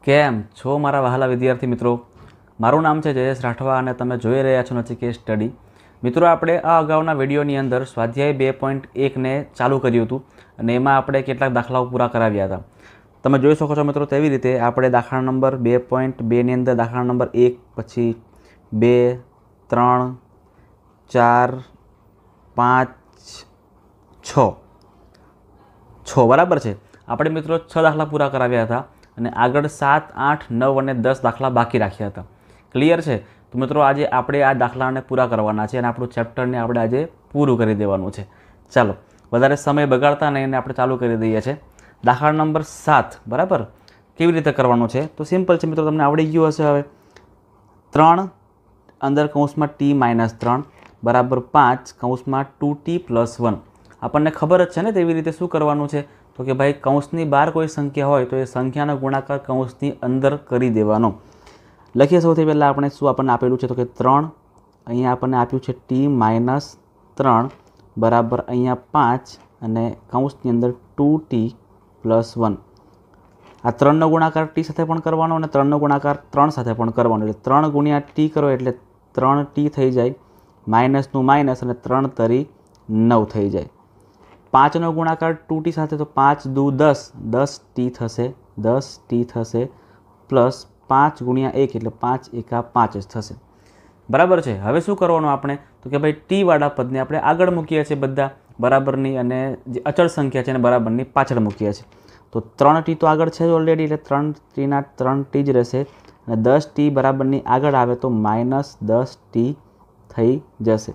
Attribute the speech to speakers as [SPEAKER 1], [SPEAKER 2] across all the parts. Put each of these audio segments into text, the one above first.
[SPEAKER 1] કેમ છો મારા વહાલા વિદ્યાર્થી મિત્રો? મારું નામ છે જયેશ રાઠવા અને તમે જોઈ રહ્યા છો નચિકેત સ્ટડી. મિત્રો, આપણે આ અગાઉના વિડીયોની અંદર સ્વાધ્યાય 2.1ને ચાલુ કર્યું હતું અને એમાં આપણે કેટલાક દાખલાઓ પૂરા કરાવ્યા હતા. તમે જોઈ શકો છો મિત્રો, તેવી રીતે આપણે દાખલા નંબર 2.2ની અંદર દાખલા નંબર 1 પછી 2, 3, 4, 5, 6 બરાબર છે. આપણે મિત્રો 6 દાખલા પૂરા કરાવ્યા હતા અને આગળ 7, 8, 9 અને 10 દાખલા બાકી રાખ્યા હતા. ક્લિયર છે? તો મિત્રો, આજે આપણે આ દાખલાને પૂરા કરવાના છે અને આપણું ચેપ્ટરને આપણે આજે પૂરું કરી દેવાનું છે. ચાલો, વધારે સમય બગાડતા નહીં અને આપણે ચાલુ કરી દઈએ છીએ. દાખલા નંબર 7 બરાબર કેવી રીતે કરવાનું છે? તો સિમ્પલ છે મિત્રો, તમને આવડી ગયું હશે. હવે 3 અંદર કૌંસમાં t-3 બરાબર 5 કૌંસમાં 2t + 1. આપણને ખબર જ છે ને તેવી રીતે શું કરવાનું છે? તો કે ભાઈ, કૌંસની બહાર કોઈ સંખ્યા હોય તો એ સંખ્યાનો ગુણાકાર કૌંસની અંદર કરી દેવાનો. લખીએ સૌથી પહેલાં આપણે શું આપણને આપેલું છે તો કે 3, અહીંયા આપણને આપ્યું છે t-3 બરાબર અહીંયા 5 અને કૌંસની અંદર 2t + 1. આ 3નો ગુણાકાર t સાથે પણ કરવાનો અને 3નો ગુણાકાર 3 સાથે પણ કરવાનો. એટલે 3 ગુણ્યા t કરો એટલે 3t થઈ જાય, માઇનસનું માઇનસ અને 3 તરી 9 થઈ જાય. 5નો ગુણાકાર 2t સાથે તો 5 દુ 10, 10t થશે, 10t થશે પ્લસ 5 ગુણ્યા 1 એટલે 5 એકા 5 જ થશે. બરાબર છે. હવે શું કરવાનું આપણે? તો કે ભાઈ, ટીવાળા પદને આપણે આગળ મૂકીએ છીએ બધા બરાબરની, અને જે અચળ સંખ્યા છે એને બરાબરની પાછળ મૂકીએ છીએ. તો 3t તો આગળ છે જ ઓલરેડી, એટલે 3t ના 3t જ રહેશે અને 10t બરાબરની આગળ આવે તો -10t થઈ જશે.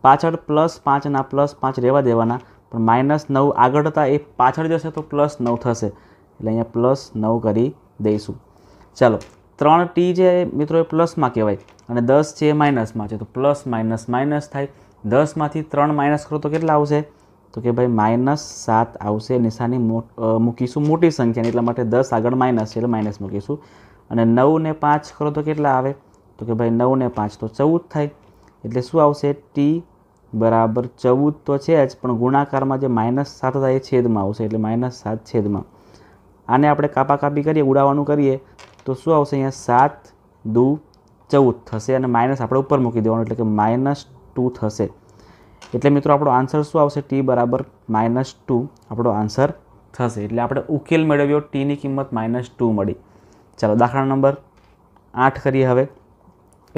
[SPEAKER 1] પાછળ +5 ના +5 રહેવા દેવાના, પણ -9 આગળ હતા એ પાછળ જશે તો +9 થશે, એટલે અહીંયા +9 કરી દઈશું. ચાલો, 3t જે મિત્રો એ પ્લસમાં કહેવાય અને 10 છે એ માઇનસમાં છે, તો પ્લસ માઇનસ માઇનસ થાય. 10માંથી 3 માઇનસ કરો તો કેટલા આવશે? તો કે ભાઈ -7 આવશે. નિશાની મૂકીશું મોટી સંખ્યાની, એટલા માટે 10 આગળ માઇનસ છે એટલે માઇનસ મૂકીશું. અને 9 ને 5 કરો તો કેટલા આવે? તો કે ભાઈ 9 ને 5 તો 14 થાય. એટલે શું આવશે? t બરાબર 14 તો છે જ, પણ ગુણાકારમાં જે -7 થાય એ છેદમાં આવશે, એટલે -7 છેદમાં. આને આપણે કાપાકાપી કરીએ, ઉડાવવાનું કરીએ તો શું આવશે? અહીંયા 7 દુ 14 થશે અને માઇનસ આપણે ઉપર મૂકી દેવાનું, એટલે કે -2 થશે. એટલે મિત્રો, આપણો આન્સર શું આવશે? t બરાબર -2 આપણો આન્સર થશે. એટલે આપણે ઉકેલ મેળવ્યો, tની કિંમત -2 મળી. ચાલો, દાખલા નંબર 8 કરીએ. હવે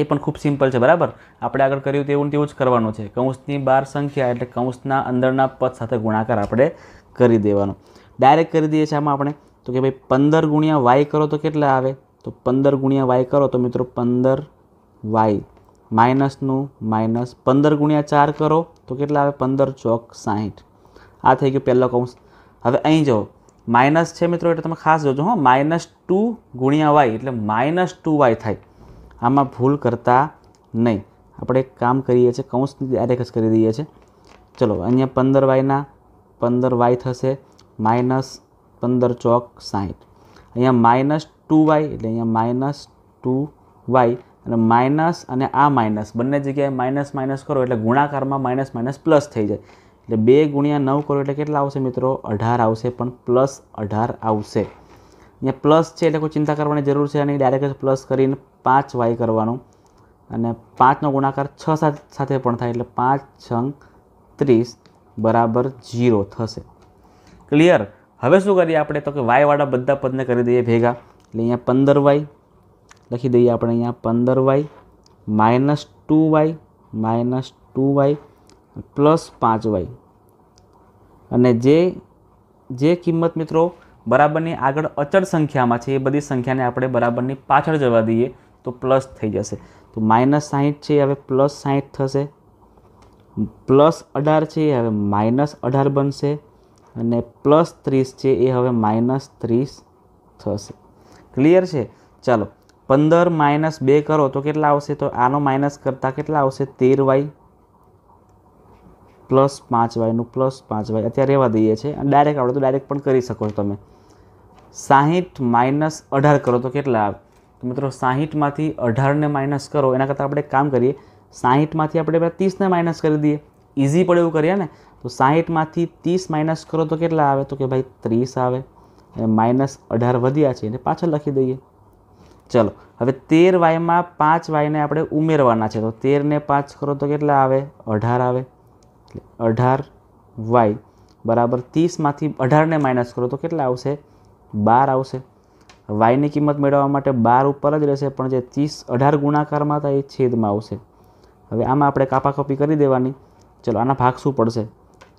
[SPEAKER 1] એ પણ ખૂબ સિમ્પલ છે બરાબર. આપણે આગળ કર્યું તેવું જ કરવાનું છે. કૌંસની બહાર સંખ્યા એટલે કૌંસના અંદરના પદ સાથે ગુણાકાર આપણે કરી દેવાનો. ડાયરેક્ટ કરી દઈએ છીએ આમાં આપણે. તો કે ભાઈ 15 ગુણ્યા y કરો તો કેટલા આવે? તો 15 ગુણ્યા y કરો તો મિત્રો 15y માઇનસનું માઇનસ. 15 ગુણ્યા 4 કરો તો કેટલા આવે? 15 ચોક 60. આ થઈ ગયો પહેલો કૌંસ. હવે અહીં જો માઇનસ છે મિત્રો, એટલે તમે ખાસ જોજો હો. -2 ગુણ્યા y એટલે -2y થાય. આમાં ભૂલ કરતા નહીં. આપણે એક કામ કરીએ છીએ, કૌંસની ડાયરેક્ટ જ કરી દઈએ છીએ. ચલો, અહીંયા 15y ના 15y થશે, -15 ચોક 60. અહીંયા -2y એટલે અહીંયા -2y અને માઇનસ અને આ માઇનસ બંને જગ્યાએ માઇનસ માઇનસ કરો એટલે ગુણાકારમાં માઇનસ માઇનસ પ્લસ થઈ જાય. એટલે 2 ગુણ્યા 9 કરો એટલે કેટલા આવશે મિત્રો? 18 આવશે, પણ +18 આવશે. અહીંયા પ્લસ છે એટલે કોઈ ચિંતા કરવાની જરૂર છે નહીં. ડાયરેક્ટ જ પ્લસ કરીને 5y કરવાનું અને 5નો ગુણાકાર 6 સાથે પણ થાય, એટલે 5 × 30 બરાબર 0 થશે. ક્લિયર? હવે શું કરીએ આપણે? તો કે વાયવાળા બધા પદને કરી દઈએ ભેગા. એટલે અહીંયા 15y લખી દઈએ આપણે. અહીંયા 15y -2y પ્લસ 5y. અને જે કિંમત મિત્રો બરાબરની આગળ અચળ સંખ્યામાં છે એ બધી સંખ્યાને આપણે બરાબરની પાછળ જવા દઈએ તો પ્લસ થઈ જશે. તો -60 છે હવે +60 થશે, +18 છે એ હવે -18 બનશે અને +30 છે એ હવે -30 થશે. ક્લિયર છે? ચાલો, 15 - 2 કરો તો કેટલા આવશે? તો આનો માઇનસ કરતાં કેટલા આવશે? 13y પ્લસ 5yનું +5y અત્યારે રહેવા દઈએ છીએ. અને ડાયરેક્ટ આપણે તો ડાયરેક્ટ પણ કરી શકો છો તમે. 60 - 18 કરો તો કેટલા આવે? તો મિત્રો 60માંથી 18ને માઇનસ કરો એના કરતાં આપણે એક કામ કરીએ, 60માંથી આપણે 30ને માઇનસ કરી દઈએ. ઇઝી પડે એવું કરીએ ને. તો 60માંથી 30 માઇનસ કરો તો કેટલા આવે? તો કે ભાઈ 30 આવે. -18 વધ્યા છે એને પાછળ લખી દઈએ. ચલો હવે 13y માં 5y આપણે ઉમેરવાના છે. તો 13 ને 5 કરો તો કેટલા આવે? 18 આવે. એટલે 18y બરાબર 30માંથી 18 ને માઇનસ કરો તો કેટલા આવશે? 12 આવશે. વાયની કિંમત મેળવવા માટે 12 ઉપર જ રહેશે, પણ જે 30 18 ગુણાકારમાં હતા એ છેદમાં આવશે. હવે આમાં આપણે કાપાકાપી કરી દેવાની. ચલો આના ભાગ શું પડશે?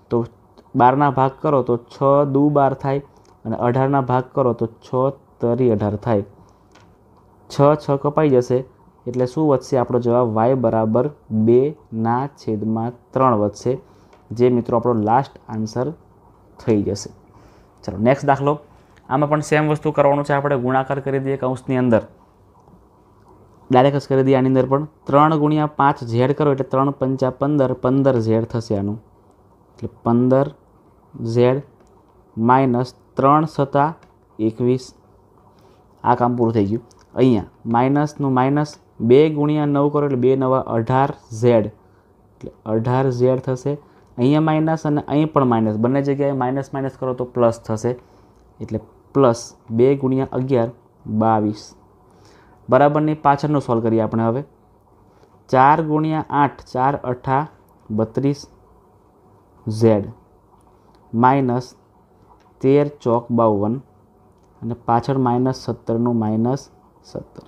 [SPEAKER 1] તો 12ના ભાગ કરો તો 6 દુ 12 થાય, અને 18ના ભાગ કરો તો 6 તરી 18 થાય. 6 કપાઈ જશે એટલે શું વધશે? આપણો જવાબ y બરાબર 2/3 વધશે, જે મિત્રો આપણો લાસ્ટ આન્સર થઈ જશે. ચલો નેક્સ્ટ દાખલો. આમાં પણ સેમ વસ્તુ કરવાનું છે. આપણે ગુણાકાર કરી દઈએ કૌંસની અંદર, ડાયરેક્ટ જ કરી દઈએ. આની અંદર પણ 3 × 5 ઝેડ કરો એટલે 3 × 5 = 15, 15 ઝેડ થશે આનું. એટલે 15 ઝેડ માઇનસ 3 × 21. આ કામ પૂરું થઈ ગયું. અહીંયા માઇનસનું માઇનસ 2 × 9 કરો એટલે 2 × 9 = 18 ઝેડ, એટલે 18 ઝેડ થશે. અહીંયા માઇનસ અને અહીં પણ માઇનસ, બંને જગ્યાએ માઇનસ માઇનસ કરો તો પ્લસ થશે, એટલે પ્લસ 2 × 11 = 22. બરાબરની પાછળનું સોલ્વ કરીએ આપણે હવે. 4 × 8 4 × 8 = 32 ઝેડ માઇનસ 13 × 4 = 52, અને પાછળ -17નું -17.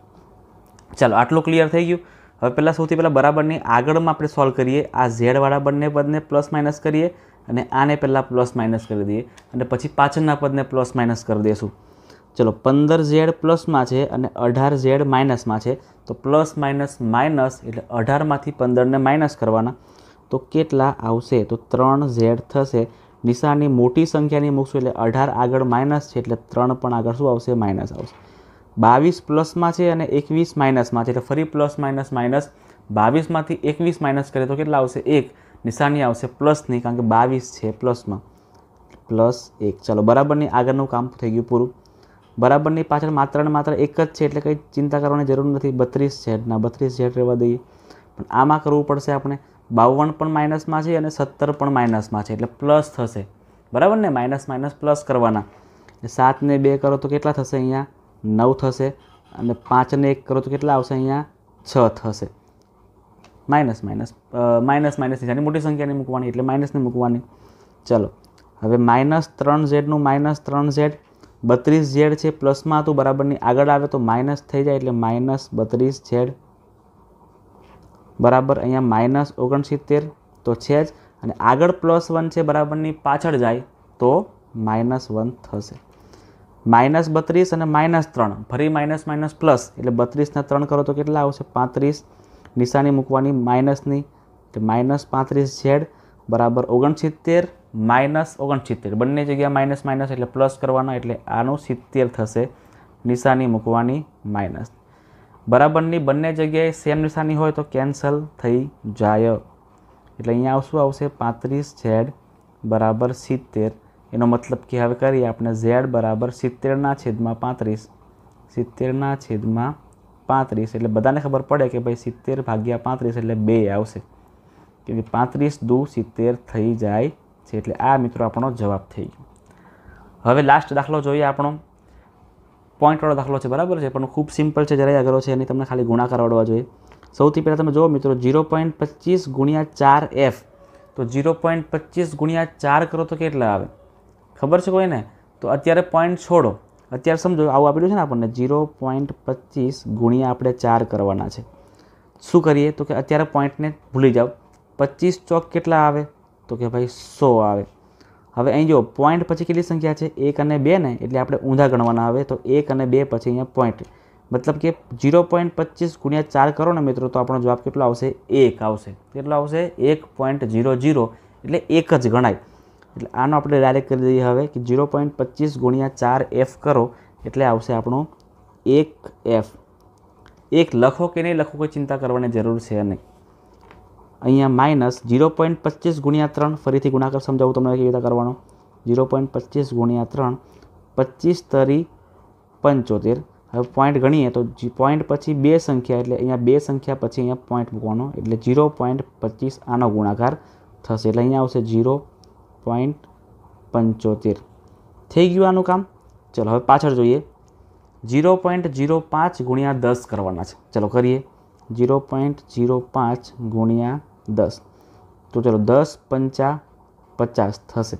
[SPEAKER 1] ચાલો આટલું ક્લિયર થઈ ગયું. હવે પહેલાં સૌથી પહેલાં બરાબરની આગળમાં આપણે સોલ્વ કરીએ. આ ઝેડવાળા બંને પદને પ્લસ માઇનસ કરીએ, અને આને પહેલાં પ્લસ માઇનસ કરી દઈએ, અને પછી પાછળના પદને પ્લસ માઇનસ કરી દઈશું. ચલો 15 ઝેડ પ્લસમાં છે અને 18 ઝેડ માઇનસમાં છે. તો પ્લસ માઇનસ માઇનસ એટલે 18માંથી 15ને માઇનસ કરવાના. તો કેટલા આવશે? તો 3 ઝેડ થશે. નિશાની મોટી સંખ્યાની મૂકશું એટલે 18 આગળ માઇનસ છે, એટલે 3 પણ આગળ શું આવશે? માઇનસ આવશે. 22 પ્લસમાં છે અને 21 માઇનસમાં છે, એટલે ફરી પ્લસ માઇનસ માઇનસ. 22માંથી 21 માઇનસ કરીએ તો કેટલા આવશે? 1. નિશાની આવશે પ્લસની, કારણ કે 22 છે પ્લસમાં, +1. ચાલો બરાબરની આગળનું કામ થઈ ગયું પૂરું. બરાબરની પાછળ માત્ર ને માત્ર એક જ છે, એટલે કંઈ ચિંતા કરવાની જરૂર નથી. 32 ઝેડના 32 ઝેડ રહેવા દઈએ. પણ આમાં કરવું પડશે આપણે. 52 પણ માઇનસમાં છે અને 17 પણ માઇનસમાં છે, એટલે પ્લસ થશે. બરાબર ને? માઇનસ માઇનસ પ્લસ કરવાના. 7 ને 2 કરો તો કેટલા થશે? અહીંયા 9 થશે. અને 5 ને 1 કરો તો કેટલા આવશે? અહીંયા 6 થશે. માઇનસ માઇનસ માઇનસ માઇનસની જાની મોટી સંખ્યાની મૂકવાની, એટલે માઇનસની મૂકવાની. ચલો હવે -3 ઝેડનું -3 ઝેડ 32 ઝેડ છે પ્લસમાં હતું, બરાબરની આગળ આવે તો માઇનસ થઈ જાય, એટલે -32 ઝેડ બરાબર. અહીંયા -69 તો છે જ, અને આગળ +1 છે, બરાબરની પાછળ જાય તો -1 થશે. -32 અને -3 ફરી માઇનસ માઇનસ પ્લસ, એટલે 32 ને 3 કરો તો કેટલા આવશે? 35. નિશાની મૂકવાની માઇનસની, એટલે -35 ઝેડ બરાબર 69 -69. બંને જગ્યા માઇનસ માઇનસ એટલે પ્લસ કરવાના, એટલે આનું 70 થશે. નિશાની મૂકવાની માઇનસ. બરાબરની બંને જગ્યાએ સેમ નિશાની હોય તો કેન્સલ થઈ જાય, એટલે અહીંયા શું આવશે? 35 ઝેડ બરાબર 70. એનો મતલબ કે હવે કરીએ આપણે ઝેડ બરાબર 70/35. 70/35 એટલે બધાને ખબર પડે કે ભાઈ 70/35 એટલે 2 આવશે, કેમ કે 35 દુ 70 થઈ જાય છે. એટલે આ મિત્રો આપણો જવાબ થઈ ગયો. હવે લાસ્ટ દાખલો જોઈએ આપણો. પોઈન્ટવાળો દાખલો છે, બરાબર છે, પણ ખૂબ સિમ્પલ છે, જરાય અઘરો છે, એની તમને ખાલી ગુણાકાર આવડવા જોઈએ. સૌથી પહેલાં તમે જુઓ મિત્રો, 0.25 × 4f. તો 0.25 × 4 કરો તો કેટલા આવે? ખબર છે કોઈને? તો અત્યારે પોઈન્ટ છોડો, અત્યારે સમજો આવું આપેલું છે ને આપણને 0.25 × આપણે 4 કરવાના છે. શું કરીએ? તો કે અત્યારે પોઈન્ટને ભૂલી જાઓ. 25 ચોક કેટલા આવે? તો કે ભાઈ 100 આવે. હવે અહીં જો પોઈન્ટ પછી કેટલી સંખ્યા છે? 1 અને 2 ને, એટલે આપણે ઊંધા ગણવાના આવે. તો 1 અને 2 પછી અહીંયા પોઈન્ટ, મતલબ કે 0.25 × 4 કરો ને મિત્રો, તો આપણો જવાબ કેટલો આવશે? 1 આવશે. કેટલો આવશે? 1.00, એટલે 1 જ ગણાય. એટલે આનો આપણે ડાયરેક્ટ કરી દઈએ હવે કે 0.25 × 4f કરો એટલે આવશે આપણો 1f. 1 લખો કે નહીં લખો કોઈ ચિંતા કરવાની જરૂર છે નહીં. અહીંયા માઇનસ 0.25 × 3, ફરીથી ગુણાકાર સમજાવું તમને કેવી રીતે કરવાનો. 0.25 × 3 25 તરી 75. હવે પોઈન્ટ ગણીએ તો પોઈન્ટ પછી 2 સંખ્યા, એટલે અહીંયા 2 સંખ્યા પછી અહીંયા પોઈન્ટ મૂકવાનો, એટલે 0.25 આનો ગુણાકાર થશે, એટલે અહીંયા આવશે 0.75. થઈ ગયું આનું કામ. ચલો હવે પાછળ જોઈએ. 0.05 ગુણ્યા 10 કરવાના છે. ચલો કરીએ. 0.05 ગુણ્યા 10 તો ચલો 10 પંચા 50 થશે.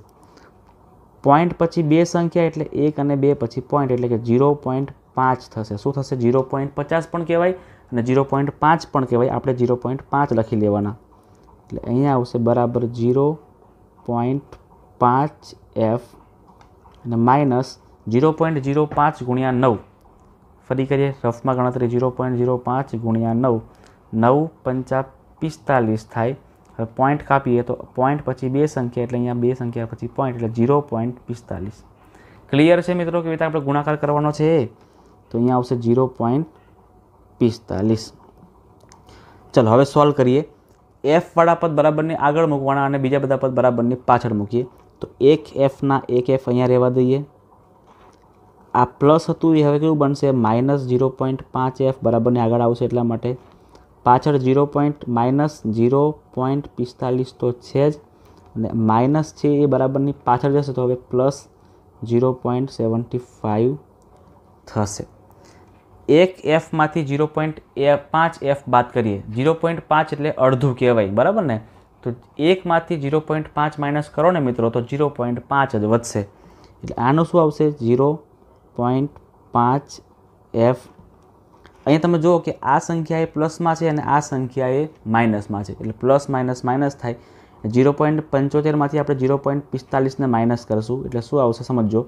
[SPEAKER 1] પોઈન્ટ પછી બે સંખ્યા એટલે 1 અને 2 પછી પોઈન્ટ એટલે કે 0.5 થશે. શું થશે? 0.50 પણ કહેવાય અને 0.5 પણ કહેવાય. આપણે 0.5 લખી લેવાના એટલે અહીંયા આવશે બરાબર 0.5f અને માઇનસ 0.05 ગુણ્યા 9. ફરી કરીએ રફમાં ગણતરી. 0.05 ગુણ્યા 9 9 પંચા 45 થાય. હવે પોઈન્ટ કાપીએ તો પોઈન્ટ પછી બે સંખ્યા એટલે અહીંયા બે સંખ્યા પછી પોઈન્ટ એટલે 0.45. ક્લિયર છે મિત્રો કેવી રીતે આપણે ગુણાકાર કરવાનો છે? તો અહીંયા આવશે 0.45. ચલો હવે સોલ્વ કરીએ. એફવાળા પદ બરાબરની આગળ મૂકવાના અને બીજા બધા પદ બરાબરની પાછળ મૂકીએ. તો એક એફના એક એફ અહીંયા રહેવા દઈએ. આ પ્લસ હતું એ હવે કેવું બનશે? -0.5f બરાબરની આગળ આવશે એટલા માટે. પાછળ -0.45 તો છે જ અને માઇનસ છે એ બરાબરની પાછળ જશે તો હવે પ્લસ 0.75 થશે. એક એફમાંથી 0.5f બાદ કરીએ. 0.5 એટલે અડધું કહેવાય, બરાબર ને? તો એકમાંથી 0.5 માઇનસ કરો ને મિત્રો તો 0.5 જ વધશે. એટલે આનું શું આવશે? 0.5f. અહીંયા તમે જુઓ કે આ સંખ્યા એ પ્લસમાં છે અને આ સંખ્યા એ માઇનસમાં છે એટલે પ્લસ માઇનસ માઇનસ થાય. 0.75માંથી આપણે 0.45ને માઇનસ કરશું એટલે શું આવશે સમજો.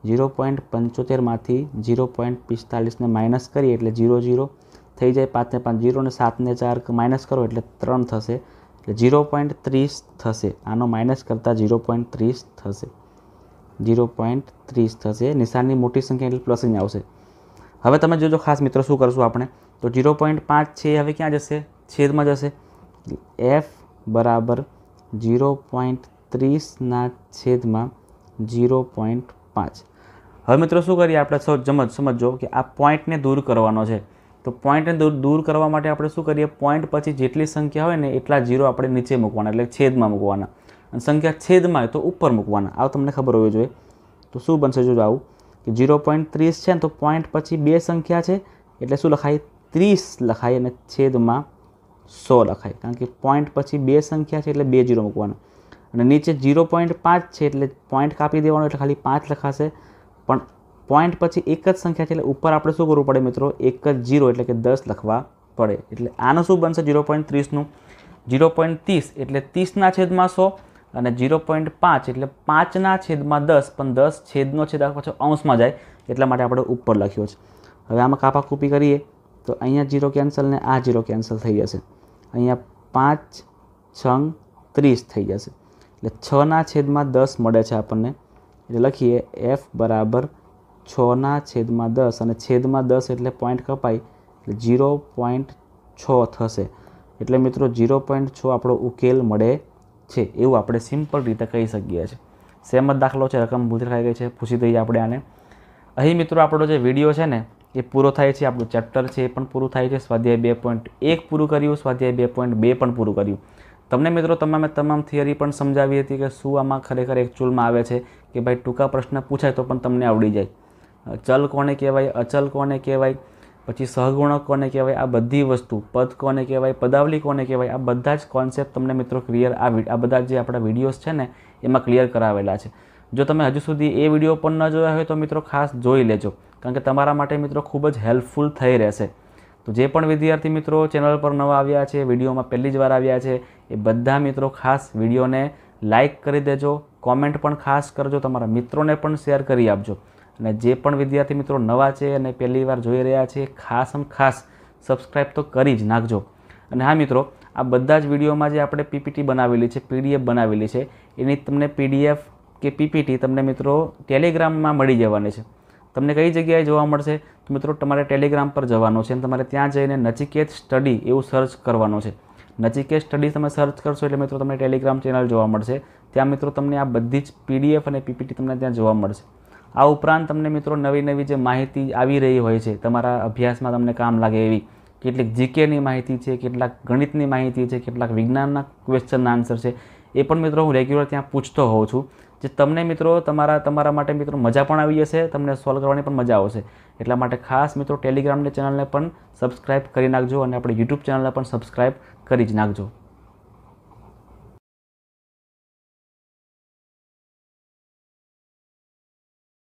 [SPEAKER 1] 0.75માંથી 0.45ને માઇનસ કરીએ એટલે 0 0 થઈ જાય. 5 ને 5 0 ને 7 ને 4 માઇનસ કરો એટલે 3 થશે એટલે 0.30 થશે. આનો માઇનસ કરતાં 0.30 થશે. 0.30 થશે. નિશાનની મોટી સંખ્યા એટલે પ્લસ અહીંયા આવશે. હવે તમે જોજો ખાસ મિત્રો શું કરશું આપણે તો 0.5 છે હવે ક્યાં જશે? છેદમાં જશે. f બરાબર 0.30 છેદમાં 0.5. હવે મિત્રો શું કરીએ આપણે સમજો કે આ પોઈન્ટને દૂર કરવાનો છે. તો પોઈન્ટને દૂર કરવા માટે આપણે શું કરીએ? પોઈન્ટ પછી જેટલી સંખ્યા હોય ને એટલા 0 આપણે નીચે મૂકવાના એટલે છેદમાં મૂકવાના અને સંખ્યા છેદમાં હોય તો ઉપર મૂકવાના. આ તમને ખબર હોવી જોઈએ. તો શું બનશે જોજો આવું કે 0.30 છે ને તો પોઈન્ટ પછી બે સંખ્યા છે એટલે શું લખાય? 30 લખાય અને છેદમાં 100 લખાય. કારણ કે પોઈન્ટ પછી બે સંખ્યા છે એટલે 2 0 મૂકવાના અને નીચે 0.5 છે એટલે પોઈન્ટ કાપી દેવાનો એટલે ખાલી 5 લખાશે. પણ પોઈન્ટ પછી એક જ સંખ્યા છે એટલે ઉપર આપણે શું કરવું પડે મિત્રો? એક જ 0 એટલે કે 10 લખવા પડે. એટલે આનું શું બનશે? 0.30નું 0.30 એટલે 30 છેદમાં 100 અને 0.5 એટલે 5 છેદમાં 10 પણ 10 છેદનો છેદ પાછો અંશમાં જાય એટલા માટે આપણે ઉપર લખ્યો છે. હવે આમાં કાપાકૂપી કરીએ તો અહીંયા 0 કેન્સલ ને આ 0 કેન્સલ થઈ જશે. અહીંયા 5 6 30 થઈ જશે એટલે 6 છેદમાં 10 મળે છે આપણને. એટલે લખીએ f બરાબર 6 છેદમાં 10 અને છેદમાં 10 એટલે પોઈન્ટ કપાય એટલે 0.6 થશે. એટલે મિત્રો 0.6 આપણો ઉકેલ મળે છે એવું આપણે સિમ્પલ રીતે કહી શકીએ છીએ. સેમ જ દાખલો છે. રકમ ભૂલ ખાઈ ગઈ છે, પૂછી દઈએ આપણે આને. અહીં મિત્રો આપણો જે વિડીયો છે ને એ પૂરો થાય છે. આપણું ચેપ્ટર છે એ પણ પૂરું થાય છે. સ્વાધ્યાય 2.1 પૂરું કર્યું, સ્વાધ્યાય 2.2 પણ પૂરું કર્યું. તમને મિત્રો તમામ થિયરી પણ સમજાવી હતી કે શું આમાં ખરેખર એકચ્યુઅલમાં આવે છે કે ભાઈ ટૂંકા પ્રશ્ન પૂછાય તો પણ તમને આવડી જાય. ચલ કોને કહેવાય, અચલ કોને કહેવાય, પછી સહગુણક કોને કહેવાય, આ બધી વસ્તુ, પદ કોને કહેવાય, પદાવલી કોને કહેવાય, આ બધા જ કોન્સેપ્ટ તમને મિત્રો ક્લિયર આ બધા જે આપણા વિડીયોઝ છે ને એમાં ક્લિયર કરાવેલા છે. જો તમે હજુ સુધી એ વિડીયો પણ ન જોયા હોય તો મિત્રો ખાસ જોઈ લેજો કારણ કે તમારા માટે મિત્રો ખૂબ જ હેલ્પફુલ થઈ રહેશે. તો જે પણ વિદ્યાર્થી મિત્રો ચેનલ પર નવા આવ્યા છે, વિડીયોમાં પહેલી જ વાર આવ્યા છે, એ બધા મિત્રો ખાસ વિડીયોને લાઇક કરી દેજો, કોમેન્ટ પણ ખાસ કરજો, તમારા મિત્રોને પણ શેર કરી આપજો. અને જે પણ વિદ્યાર્થી મિત્રો નવા છે અને પહેલી વાર જોઈ રહ્યા છે ખાસ સબસ્ક્રાઈબ તો કરી જ નાખજો. અને હા મિત્રો, આ બધા જ વિડીયોમાં જે આપણે પીપીટી બનાવેલી છે, પીડીએફ બનાવેલી છે, એની તમને પીડીએફ કે પીપીટી તમને મિત્રો ટેલિગ્રામમાં મળી જવાની છે. તમને કઈ જગ્યાએ જોવા મળશે? તો મિત્રો તમારે ટેલિગ્રામ પર જવાનું છે અને તમારે ત્યાં જઈને નચિકેત સ્ટડી એવું સર્ચ કરવાનું છે. નચિકેત સ્ટડી તમે સર્ચ કરશો એટલે મિત્રો તમને ટેલિગ્રામ ચેનલ જોવા મળશે. ત્યાં મિત્રો તમને આ બધી જ પીડીએફ અને પીપીટી તમને ત્યાં જોવા મળશે. આ ઉપરાંત તમને મિત્રો નવી જે માહિતી આવી રહી હોય છે તમારા અભ્યાસમાં તમને કામ લાગે એવી, કેટલીક જીકેની માહિતી છે, કેટલાક ગણિતની માહિતી છે, કેટલાક વિજ્ઞાનના ક્વેશ્ચનના આન્સર છે, એ પણ મિત્રો હું રેગ્યુલર ત્યાં પૂછતો હોઉં છું, જે તમને મિત્રો તમારા માટે મિત્રો મજા પણ આવી જશે, તમને સોલ્વ કરવાની પણ મજા આવશે. એટલા માટે ખાસ મિત્રો ટેલિગ્રામની ચેનલને પણ સબસ્ક્રાઈબ કરી નાખજો અને આપણી યુટ્યુબ ચેનલને પણ સબસ્ક્રાઈબ કરી જ નાખજો.